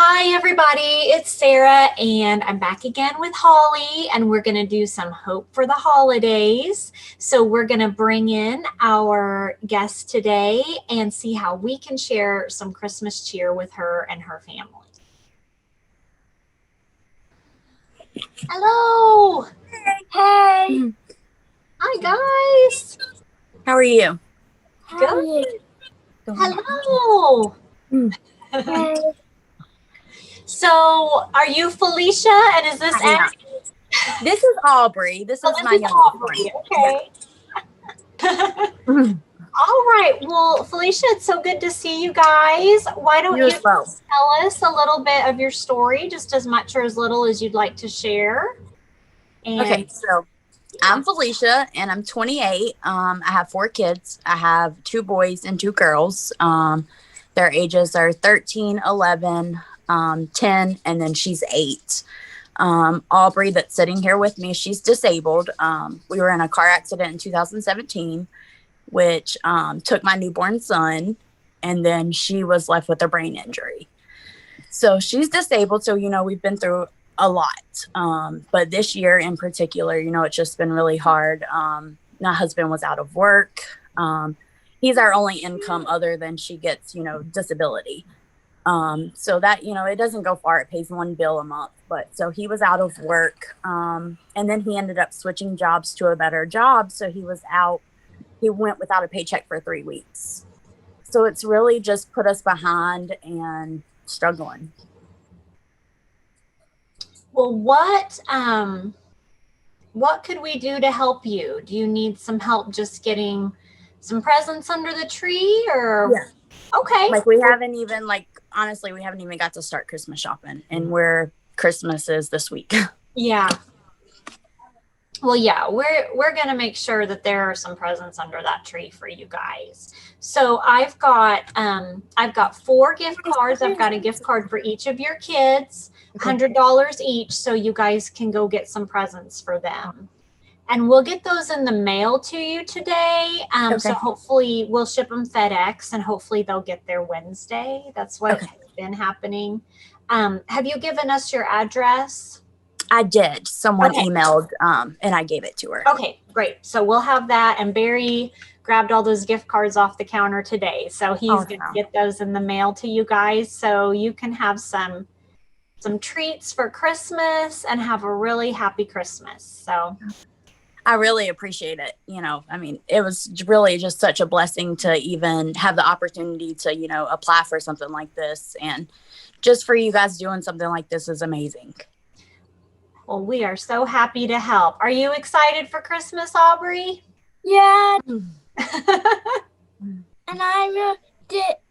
Hi everybody, it's Sarah and I'm back again with Holly and we're going to do some hope for the holidays. So we're going to bring in our guest today and see how we can share some Christmas cheer with her and her family. Hello. Hey. Hi guys. How are you? Good. Hello. Hey. So are you Felicia and is this Ashley? This is Aubrey. This is my youngest Aubrey. Okay. All right. Well, Felicia, it's so good to see you guys. Why don't you tell us a little bit of your story, just as much or as little as you'd like to share? Okay, so I'm Felicia and I'm 28. I have 4 kids. I have 2 boys and 2 girls. Their ages are 13, 11, 10, and then she's 8. Aubrey, that's sitting here with me, she's disabled. We were in a car accident in 2017, which took my newborn son, and then she was left with a brain injury. So she's disabled. So, we've been through a lot. But this year in particular, it's just been really hard. My husband was out of work. He's our only income other than she gets, disability. So that, it doesn't go far. It pays 1 bill a month. But so he was out of work. And then he ended up switching jobs to a better job. So he went without a paycheck for 3 weeks. So it's really just put us behind and struggling. Well, what could we do to help you? Do you need some help just getting some presents under the tree or? Yeah. Okay. We haven't even honestly, we haven't even got to start Christmas shopping, and Christmas is this week. Yeah. Well, yeah, we're going to make sure that there are some presents under that tree for you guys. So I've got 4 gift cards. I've got a gift card for each of your kids, $100 each, so you guys can go get some presents for them. And we'll get those in the mail to you today. So hopefully we'll ship them FedEx, and hopefully they'll get there Wednesday. That's what has been happening. Have you given us your address? I did. Someone emailed, and I gave it to her. Okay, great. So we'll have that. And Barry grabbed all those gift cards off the counter today. So he's going to get those in the mail to you guys. So you can have some treats for Christmas and have a really happy Christmas. So I really appreciate it. It was really just such a blessing to even have the opportunity to, apply for something like this. And just for you guys doing something like this is amazing. Well, we are so happy to help. Are you excited for Christmas, Aubrey? Yeah. And I will get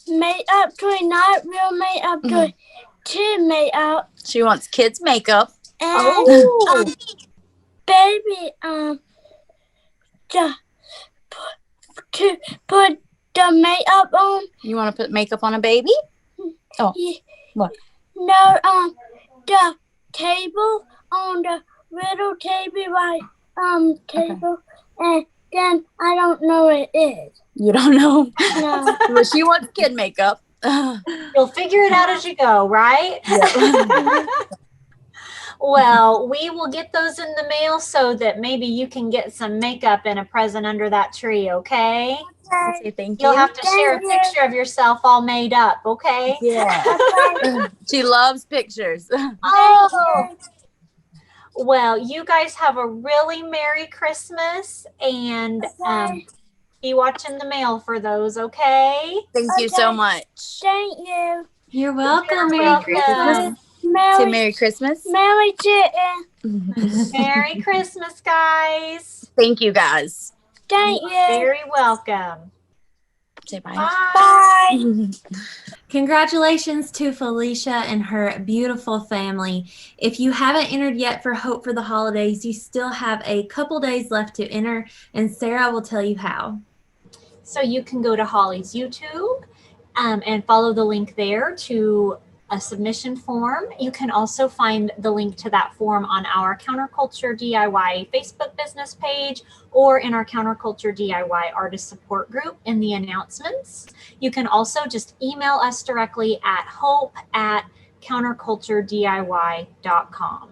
makeup toy, not real makeup toy, kid makeup. She wants kids makeup. And baby to put the makeup on. You want to put makeup on a baby? Oh, yeah. What? No, the table on the little table, table, and then I don't know what it is. You don't know? No. Well, she wants kid makeup. You'll figure it out as you go, right? Yep. Well, we will get those in the mail so that maybe you can get some makeup and a present under that tree, okay? Okay, thank you. You'll have to share a picture of yourself all made up, okay? Yeah. She loves pictures. Oh. Well, you guys have a really Merry Christmas, and be watching the mail for those, okay? Thank you so much. Thank you. You're welcome. Merry Christmas. Merry Christmas. Merry Christmas. Merry Christmas, guys. Thank you, guys. Thank you. Very welcome. Say bye. Bye. Congratulations to Felicia and her beautiful family. If you haven't entered yet for Hope for the Holidays, you still have a couple days left to enter, and Sarah will tell you how. So you can go to Holly's YouTube and follow the link there to a submission form. You can also find the link to that form on our Counterculture DIY Facebook business page or in our Counterculture DIY artist support group in the announcements. You can also just email us directly at hope@counterculturediy.com.